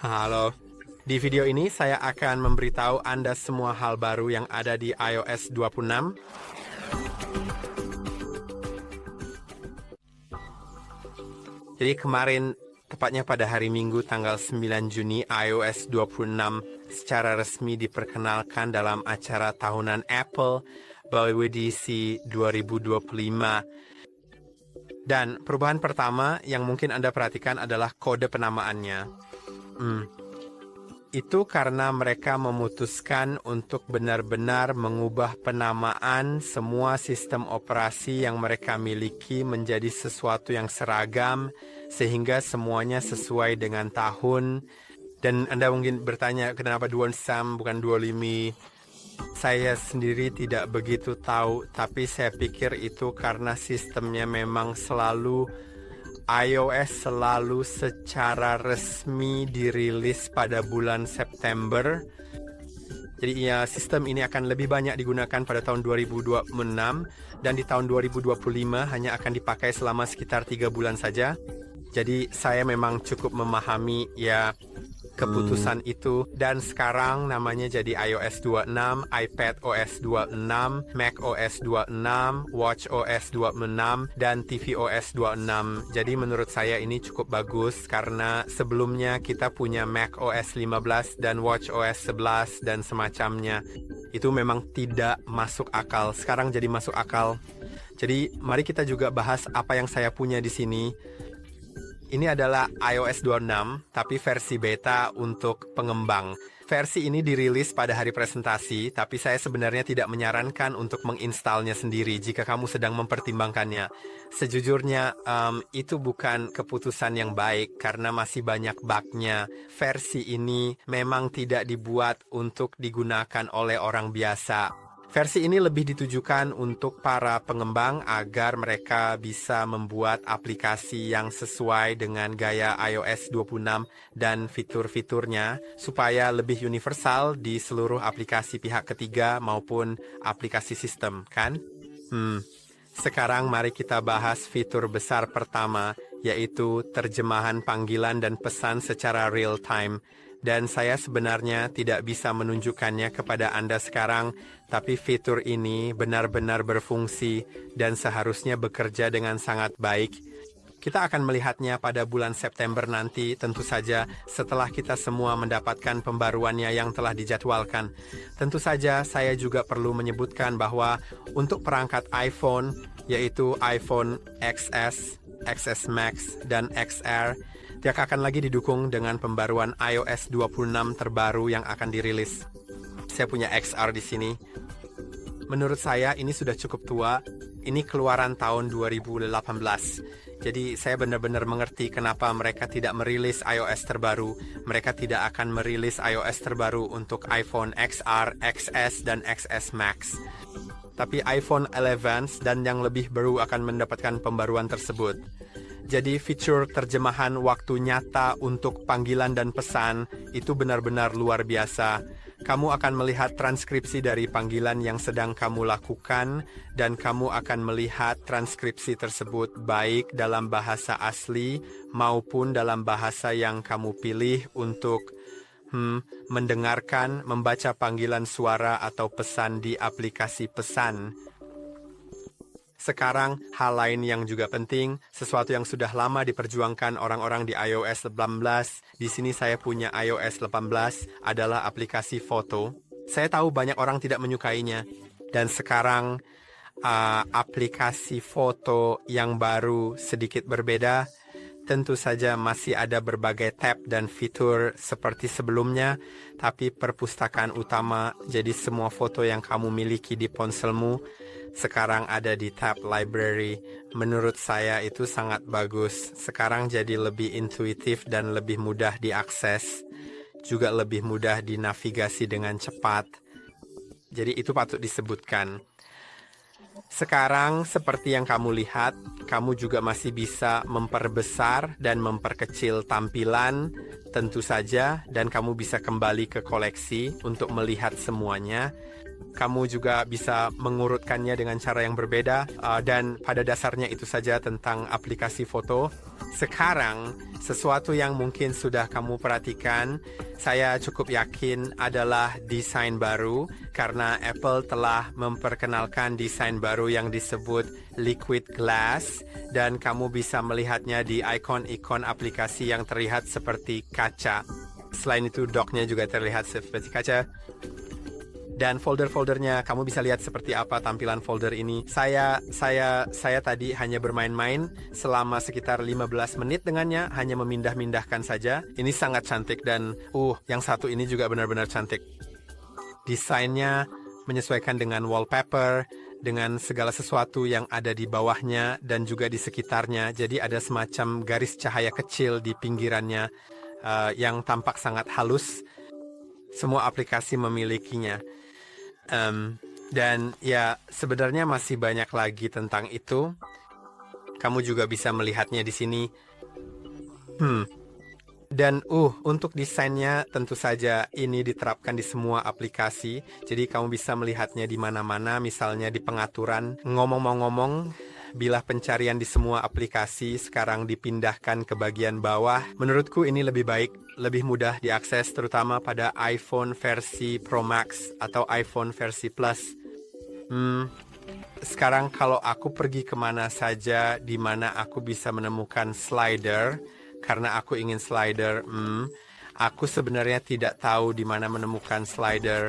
Halo. Di video ini saya akan memberitahu Anda semua hal baru yang ada di iOS 26. Jadi kemarin, tepatnya pada hari Minggu tanggal 9 Juni, iOS 26 secara resmi diperkenalkan dalam acara tahunan Apple WWDC 2025. Dan perubahan pertama yang mungkin Anda perhatikan adalah kode penamaannya. Itu karena mereka memutuskan untuk benar-benar mengubah penamaan semua sistem operasi yang mereka miliki menjadi sesuatu yang seragam, sehingga semuanya sesuai dengan tahun. Dan Anda mungkin bertanya, kenapa 26 bukan 25? Saya sendiri tidak begitu tahu, tapi saya pikir itu karena sistemnya memang iOS selalu secara resmi dirilis pada bulan September. Jadi sistem ini akan lebih banyak digunakan pada tahun 2026 dan di tahun 2025 hanya akan dipakai selama sekitar 3 bulan saja. Jadi saya memang cukup memahami keputusan itu, dan sekarang namanya jadi iOS 26, iPadOS 26, macOS 26, watchOS 26, dan tvOS 26. Jadi menurut saya ini cukup bagus karena sebelumnya kita punya macOS 15 dan watchOS 11 dan semacamnya. Itu memang tidak masuk akal. Sekarang jadi masuk akal. Jadi mari kita juga bahas apa yang saya punya di sini. Ini adalah iOS 26, tapi versi beta untuk pengembang. Versi ini dirilis pada hari presentasi, tapi saya sebenarnya tidak menyarankan untuk menginstalnya sendiri jika kamu sedang mempertimbangkannya. Sejujurnya, itu bukan keputusan yang baik karena masih banyak bug-nya. Versi ini memang tidak dibuat untuk digunakan oleh orang biasa. Versi ini lebih ditujukan untuk para pengembang agar mereka bisa membuat aplikasi yang sesuai dengan gaya iOS 26 dan fitur-fiturnya supaya lebih universal di seluruh aplikasi pihak ketiga maupun aplikasi sistem, kan? Sekarang mari kita bahas fitur besar pertama, yaitu terjemahan panggilan dan pesan secara real-time. Dan saya sebenarnya tidak bisa menunjukkannya kepada Anda sekarang, tapi fitur ini benar-benar berfungsi dan seharusnya bekerja dengan sangat baik. Kita akan melihatnya pada bulan September nanti, tentu saja setelah kita semua mendapatkan pembaruannya yang telah dijadwalkan. Tentu saja saya juga perlu menyebutkan bahwa untuk perangkat iPhone, yaitu iPhone XS, XS Max, dan XR, dia akan lagi didukung dengan pembaruan iOS 26 terbaru yang akan dirilis. Saya punya XR di sini. Menurut saya ini sudah cukup tua. Ini keluaran tahun 2018. Jadi saya benar-benar mengerti kenapa mereka tidak merilis iOS terbaru. Mereka tidak akan merilis iOS terbaru untuk iPhone XR, XS, dan XS Max. Tapi iPhone 11 dan yang lebih baru akan mendapatkan pembaruan tersebut. Jadi fitur terjemahan waktu nyata untuk panggilan dan pesan itu benar-benar luar biasa. Kamu akan melihat transkripsi dari panggilan yang sedang kamu lakukan, dan kamu akan melihat transkripsi tersebut baik dalam bahasa asli maupun dalam bahasa yang kamu pilih untuk mendengarkan, membaca panggilan suara atau pesan di aplikasi pesan. Sekarang, hal lain yang juga penting, sesuatu yang sudah lama diperjuangkan orang-orang di iOS 18, di sini saya punya iOS 18, adalah aplikasi foto. Saya tahu banyak orang tidak menyukainya, dan sekarang aplikasi foto yang baru sedikit berbeda. Tentu saja masih ada berbagai tab dan fitur seperti sebelumnya, tapi perpustakaan utama, jadi semua foto yang kamu miliki di ponselmu, sekarang ada di tab library. Menurut saya itu sangat bagus. Sekarang jadi lebih intuitif dan lebih mudah diakses. Juga lebih mudah dinavigasi dengan cepat. Jadi itu patut disebutkan. Sekarang seperti yang kamu lihat, kamu juga masih bisa memperbesar dan memperkecil tampilan, tentu saja, dan kamu bisa kembali ke koleksi untuk melihat semuanya. kamu juga bisa mengurutkannya dengan cara yang berbeda, dan pada dasarnya itu saja tentang aplikasi foto. Sekarang, sesuatu yang mungkin sudah kamu perhatikan, saya cukup yakin adalah desain baru, karena Apple telah memperkenalkan desain baru yang disebut Liquid Glass, dan kamu bisa melihatnya di ikon-ikon aplikasi yang terlihat seperti kaca. Selain itu, docknya juga terlihat seperti kaca. Dan folder-foldernya, kamu bisa lihat seperti apa tampilan folder ini. Saya tadi hanya bermain-main selama sekitar 15 menit dengannya, hanya memindah-mindahkan saja. Ini sangat cantik dan yang satu ini juga benar-benar cantik. Desainnya menyesuaikan dengan wallpaper, dengan segala sesuatu yang ada di bawahnya dan juga di sekitarnya. Jadi ada semacam garis cahaya kecil di pinggirannya yang tampak sangat halus. Semua aplikasi memilikinya. Dan ya sebenarnya masih banyak lagi tentang itu. Kamu juga bisa melihatnya di sini. Dan untuk desainnya tentu saja ini diterapkan di semua aplikasi. Jadi kamu bisa melihatnya di mana-mana, misalnya di pengaturan. Ngomong-ngomong, bila pencarian di semua aplikasi sekarang dipindahkan ke bagian bawah, menurutku ini lebih baik, lebih mudah diakses, terutama pada iPhone versi Pro Max atau iPhone versi Plus. Sekarang kalau aku pergi kemana saja di mana aku bisa menemukan slider, karena aku ingin slider, aku sebenarnya tidak tahu di mana menemukan slider.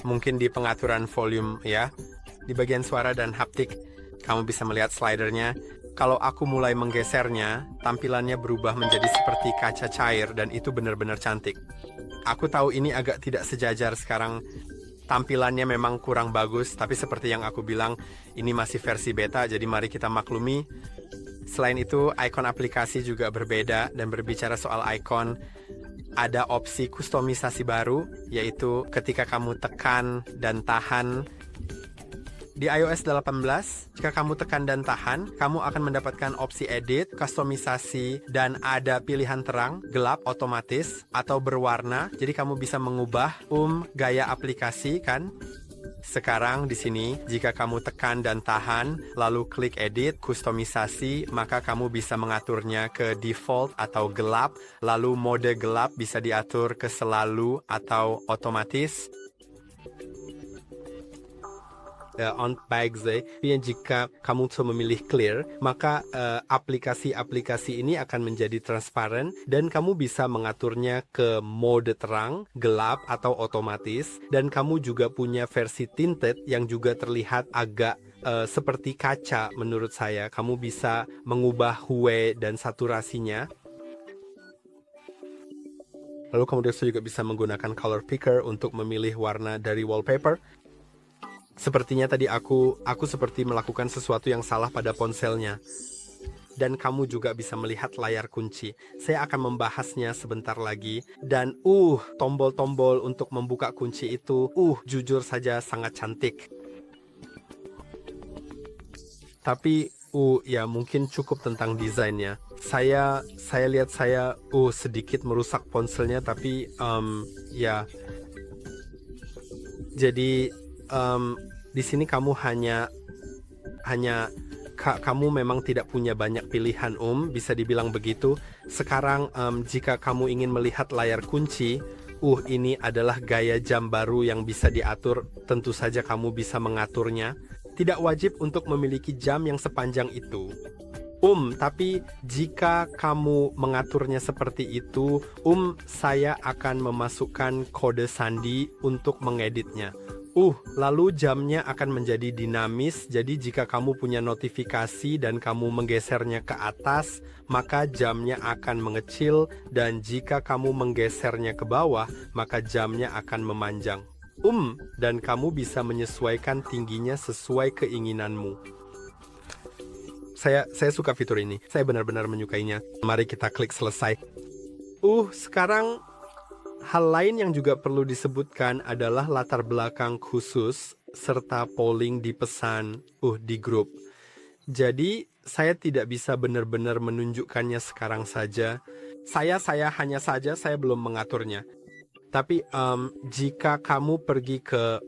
Mungkin di pengaturan volume ya. Di bagian suara dan haptik, kamu bisa melihat slidernya. Kalau aku mulai menggesernya, tampilannya berubah menjadi seperti kaca cair dan itu benar-benar cantik. Aku tahu ini agak tidak sejajar sekarang. Tampilannya memang kurang bagus, tapi seperti yang aku bilang, ini masih versi beta, jadi mari kita maklumi. Selain itu, ikon aplikasi juga berbeda, dan berbicara soal ikon, ada opsi kustomisasi baru, yaitu ketika kamu tekan dan tahan. Di iOS 18, jika kamu tekan dan tahan, kamu akan mendapatkan opsi edit, kustomisasi, dan ada pilihan terang, gelap, otomatis, atau berwarna. Jadi kamu bisa mengubah gaya aplikasi kan? Sekarang di sini, jika kamu tekan dan tahan, lalu klik edit, kustomisasi, maka kamu bisa mengaturnya ke default atau gelap, lalu mode gelap bisa diatur ke selalu atau otomatis. On baigze, jika kamu memilih clear, maka aplikasi-aplikasi ini akan menjadi transparan dan kamu bisa mengaturnya ke mode terang, gelap, atau otomatis. Dan kamu juga punya versi tinted yang juga terlihat agak seperti kaca menurut saya. Kamu bisa mengubah hue dan saturasinya. Lalu kemudian saya juga bisa menggunakan color picker untuk memilih warna dari wallpaper. Sepertinya tadi aku seperti melakukan sesuatu yang salah pada ponselnya. Dan kamu juga bisa melihat layar kunci. Saya akan membahasnya sebentar lagi. Dan tombol-tombol untuk membuka kunci itu, jujur saja sangat cantik. Tapi, ya mungkin cukup tentang desainnya. Saya lihat sedikit merusak ponselnya, tapi ya. Jadi di sini kamu hanya kamu memang tidak punya banyak pilihan, bisa dibilang begitu. Sekarang jika kamu ingin melihat layar kunci, ini adalah gaya jam baru yang bisa diatur. Tentu saja kamu bisa mengaturnya. Tidak wajib untuk memiliki jam yang sepanjang itu. Tapi jika kamu mengaturnya seperti itu, saya akan memasukkan kode sandi untuk mengeditnya. Lalu jamnya akan menjadi dinamis, jadi jika kamu punya notifikasi dan kamu menggesernya ke atas, maka jamnya akan mengecil, dan jika kamu menggesernya ke bawah, maka jamnya akan memanjang. Dan kamu bisa menyesuaikan tingginya sesuai keinginanmu. Saya suka fitur ini, saya benar-benar menyukainya. Mari kita klik selesai. Sekarang hal lain yang juga perlu disebutkan adalah latar belakang khusus serta polling di pesan di grup. Jadi saya tidak bisa benar-benar menunjukkannya sekarang saja. Saya belum mengaturnya. Tapi jika kamu pergi ke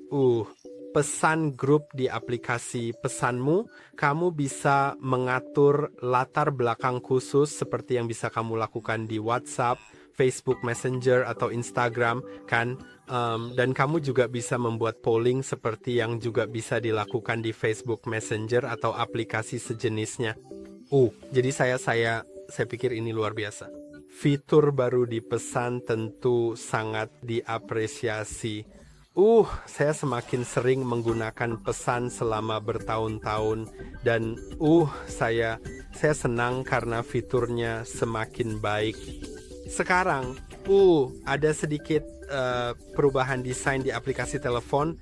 pesan grup di aplikasi pesanmu, kamu bisa mengatur latar belakang khusus seperti yang bisa kamu lakukan di WhatsApp, Facebook Messenger, atau Instagram, kan? Dan kamu juga bisa membuat polling seperti yang juga bisa dilakukan di Facebook Messenger atau aplikasi sejenisnya. Jadi saya pikir ini luar biasa. Fitur baru di pesan tentu sangat diapresiasi. Saya semakin sering menggunakan pesan selama bertahun-tahun dan saya senang karena fiturnya semakin baik. Sekarang, ada sedikit perubahan desain di aplikasi telepon.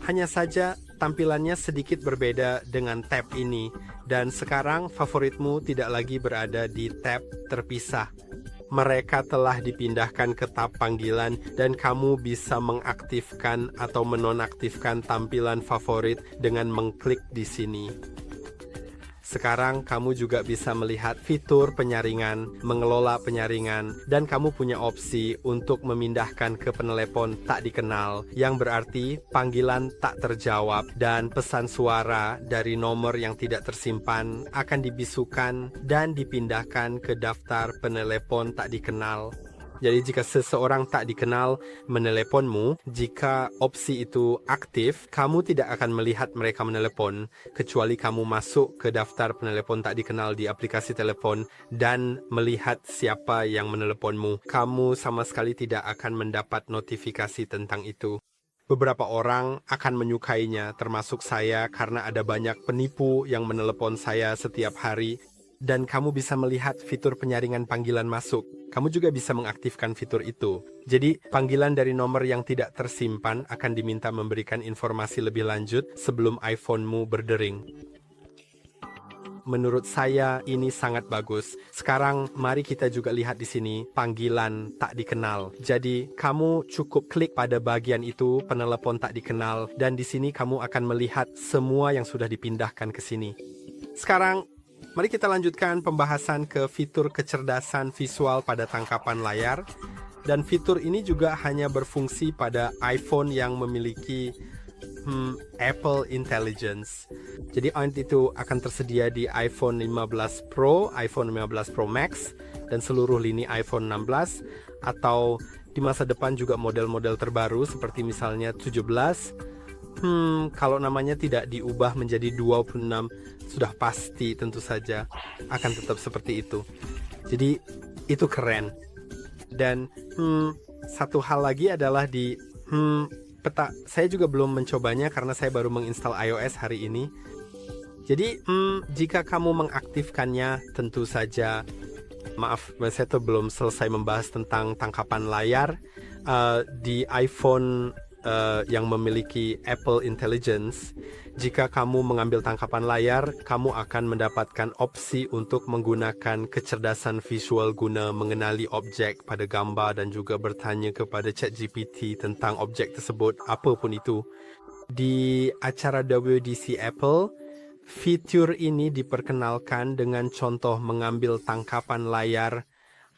Hanya saja tampilannya sedikit berbeda dengan tab ini. Dan sekarang favoritmu tidak lagi berada di tab terpisah. Mereka telah dipindahkan ke tab panggilan dan kamu bisa mengaktifkan atau menonaktifkan tampilan favorit dengan mengklik di sini. Sekarang kamu juga bisa melihat fitur penyaringan, mengelola penyaringan, dan kamu punya opsi untuk memindahkan ke penelepon tak dikenal, yang berarti panggilan tak terjawab dan pesan suara dari nomor yang tidak tersimpan akan dibisukan dan dipindahkan ke daftar penelepon tak dikenal. Jadi jika seseorang tak dikenal meneleponmu, jika opsi itu aktif, kamu tidak akan melihat mereka menelepon, kecuali kamu masuk ke daftar penelepon tak dikenal di aplikasi telepon dan melihat siapa yang meneleponmu. Kamu sama sekali tidak akan mendapat notifikasi tentang itu. Beberapa orang akan menyukainya, termasuk saya, karena ada banyak penipu yang menelepon saya setiap hari. Dan kamu bisa melihat fitur penyaringan panggilan masuk. Kamu juga bisa mengaktifkan fitur itu. Jadi, panggilan dari nomor yang tidak tersimpan akan diminta memberikan informasi lebih lanjut sebelum iPhone-mu berdering. Menurut saya, ini sangat bagus. Sekarang, mari kita juga lihat di sini panggilan tak dikenal. Jadi, kamu cukup klik pada bagian itu, penelepon tak dikenal, dan di sini kamu akan melihat semua yang sudah dipindahkan ke sini. Sekarang, mari kita lanjutkan pembahasan ke fitur kecerdasan visual pada tangkapan layar. Dan fitur ini juga hanya berfungsi pada iPhone yang memiliki Apple Intelligence. Jadi itu akan tersedia di iPhone 15 Pro, iPhone 15 Pro Max, dan seluruh lini iPhone 16. Atau di masa depan juga model-model terbaru seperti misalnya 17. Kalau namanya tidak diubah menjadi 26, sudah pasti tentu saja akan tetap seperti itu. Jadi itu keren. Dan satu hal lagi adalah di peta. Saya juga belum mencobanya karena saya baru menginstal iOS hari ini. Jadi jika kamu mengaktifkannya, tentu saja, maaf, saya tuh belum selesai membahas tentang tangkapan layar di iPhone yang memiliki Apple Intelligence. Jika kamu mengambil tangkapan layar, kamu akan mendapatkan opsi untuk menggunakan kecerdasan visual guna mengenali objek pada gambar dan juga bertanya kepada ChatGPT tentang objek tersebut, apapun itu. Di acara WWDC Apple, fitur ini diperkenalkan dengan contoh mengambil tangkapan layar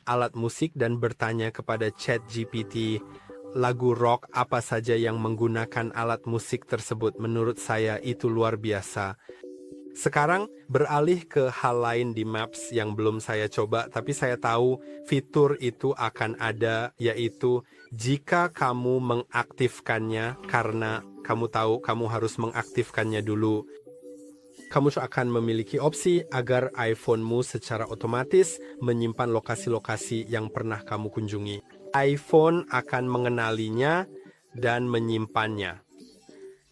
alat musik dan bertanya kepada ChatGPT lagu rock apa saja yang menggunakan alat musik tersebut. Menurut saya itu luar biasa. Sekarang beralih ke hal lain di Maps yang belum saya coba, tapi saya tahu fitur itu akan ada, yaitu jika kamu mengaktifkannya, karena kamu tahu kamu harus mengaktifkannya dulu. Kamu akan memiliki opsi agar iPhone-mu secara otomatis menyimpan lokasi-lokasi yang pernah kamu kunjungi. iPhone akan mengenalinya dan menyimpannya.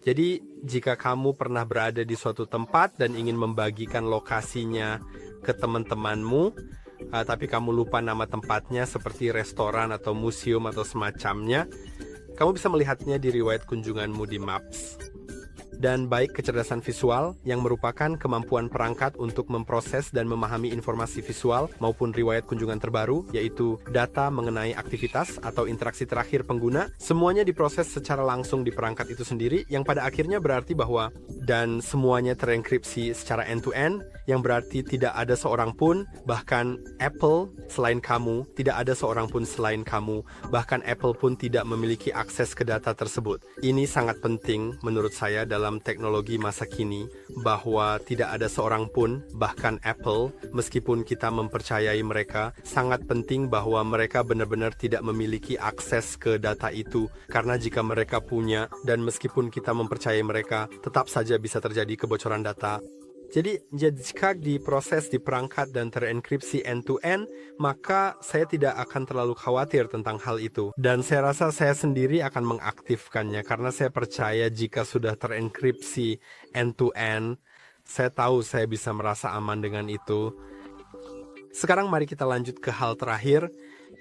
Jadi, jika kamu pernah berada di suatu tempat dan ingin membagikan lokasinya ke teman-temanmu, tapi kamu lupa nama tempatnya seperti restoran atau museum atau semacamnya, kamu bisa melihatnya di riwayat kunjunganmu di Maps. dan baik kecerdasan visual yang merupakan kemampuan perangkat untuk memproses dan memahami informasi visual maupun riwayat kunjungan terbaru, yaitu data mengenai aktivitas atau interaksi terakhir pengguna, semuanya diproses secara langsung di perangkat itu sendiri, yang pada akhirnya berarti bahwa dan semuanya terenkripsi secara end-to-end, yang berarti tidak ada seorang pun, bahkan Apple selain kamu, tidak ada seorang pun selain kamu, bahkan Apple pun tidak memiliki akses ke data tersebut. Ini sangat penting menurut saya dalam teknologi masa kini, bahwa tidak ada seorang pun, bahkan Apple, meskipun kita mempercayai mereka, sangat penting bahwa mereka benar-benar tidak memiliki akses ke data itu, karena jika mereka punya, dan meskipun kita mempercayai mereka, tetap saja bisa terjadi kebocoran data. Jadi jika diproses di perangkat dan terenkripsi end-to-end, maka saya tidak akan terlalu khawatir tentang hal itu. Dan saya rasa saya sendiri akan mengaktifkannya, karena saya percaya jika sudah terenkripsi end-to-end, saya tahu saya bisa merasa aman dengan itu. Sekarang mari kita lanjut ke hal terakhir,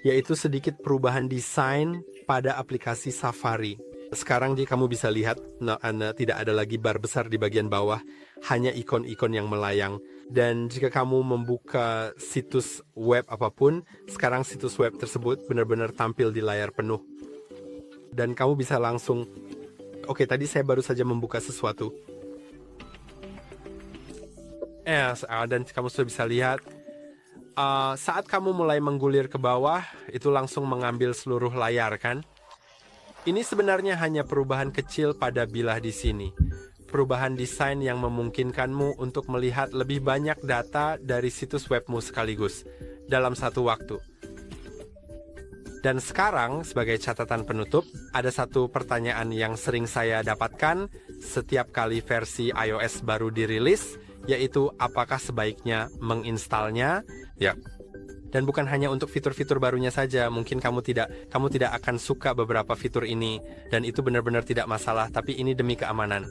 yaitu sedikit perubahan desain pada aplikasi Safari. Sekarang jika kamu bisa lihat, tidak ada lagi bar besar di bagian bawah, hanya ikon-ikon yang melayang. Dan jika kamu membuka situs web apapun, sekarang situs web tersebut benar-benar tampil di layar penuh. Dan kamu bisa langsung, oke, tadi saya baru saja membuka sesuatu. Dan kamu sudah bisa lihat, saat kamu mulai menggulir ke bawah, itu langsung mengambil seluruh layar, kan? Ini sebenarnya hanya perubahan kecil pada bilah di sini. Perubahan desain yang memungkinkanmu untuk melihat lebih banyak data dari situs webmu sekaligus dalam satu waktu. Dan sekarang, sebagai catatan penutup, ada satu pertanyaan yang sering saya dapatkan setiap kali versi iOS baru dirilis, yaitu apakah sebaiknya menginstalnya? Ya. Dan bukan hanya untuk fitur-fitur barunya saja, mungkin kamu tidak akan suka beberapa fitur ini, dan itu benar-benar tidak masalah, tapi ini demi keamanan.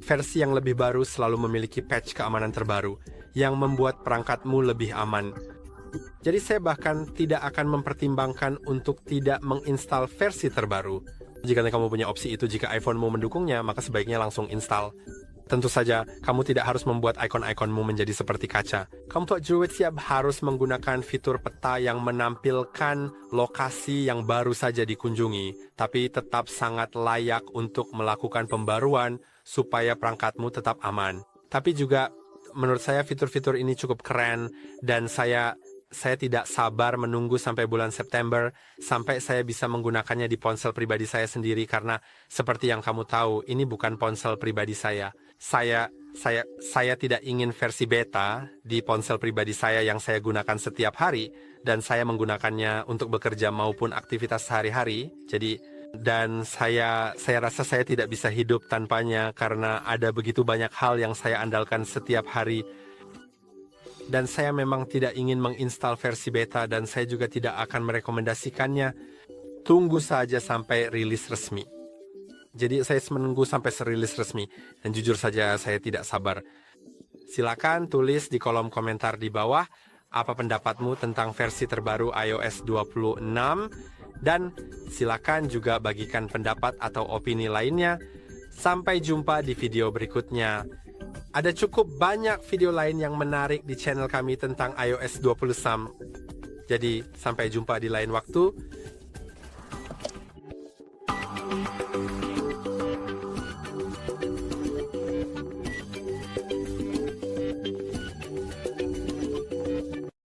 Versi yang lebih baru selalu memiliki patch keamanan terbaru, yang membuat perangkatmu lebih aman. Jadi saya bahkan tidak akan mempertimbangkan untuk tidak menginstal versi terbaru. Jika kamu punya opsi itu, jika iPhone-mu mendukungnya, maka sebaiknya langsung install. Tentu saja, kamu tidak harus membuat ikon-ikonmu menjadi seperti kaca. Kamu Druid siap harus menggunakan fitur peta yang menampilkan lokasi yang baru saja dikunjungi, tapi tetap sangat layak untuk melakukan pembaruan supaya perangkatmu tetap aman. Tapi juga, menurut saya fitur-fitur ini cukup keren, dan saya tidak sabar menunggu sampai bulan September, sampai saya bisa menggunakannya di ponsel pribadi saya sendiri, karena seperti yang kamu tahu, ini bukan ponsel pribadi saya. Saya tidak ingin versi beta di ponsel pribadi saya yang saya gunakan setiap hari, dan saya menggunakannya untuk bekerja maupun aktivitas sehari-hari. Dan saya rasa saya tidak bisa hidup tanpanya, karena ada begitu banyak hal yang saya andalkan setiap hari. Dan saya memang tidak ingin menginstal versi beta, dan saya juga tidak akan merekomendasikannya. Tunggu saja sampai rilis resmi. Jadi saya menunggu sampai rilis resmi, dan jujur saja saya tidak sabar. Silakan tulis di kolom komentar di bawah apa pendapatmu tentang versi terbaru iOS 26, dan silakan juga bagikan pendapat atau opini lainnya. Sampai jumpa di video berikutnya. Ada cukup banyak video lain yang menarik di channel kami tentang iOS 26. Jadi sampai jumpa di lain waktu.